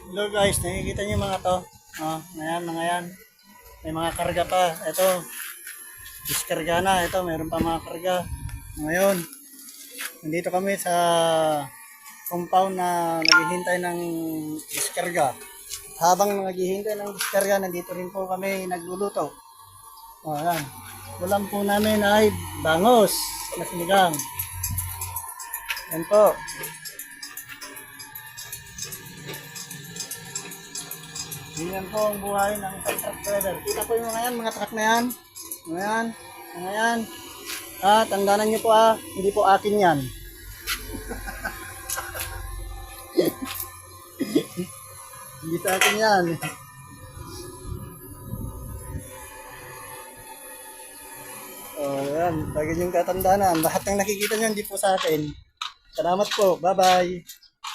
Hello guys, nakikita niyo mga to. Oh, ngayon, mga yan. May mga karga pa. Ito, diskarga na. Ito, mayroon pa mga karga. Ngayon, nandito kami sa compound na naghihintay ng diskarga. Habang naghihintay ng diskarga, nandito rin po kami nagluluto. O, yan. Ulam po namin ay bangos na sinigang. Yan po. Yan po ang buhay ng isang truck driver. Kita po yung mga truck na yan. Mga yan. Tandaan niyo po hindi po akin yan. Hindi sa akin yan. Yan. Lagi yung katandaan. Lahat ng nakikita niyo hindi po sa akin. Salamat po. Bye-bye.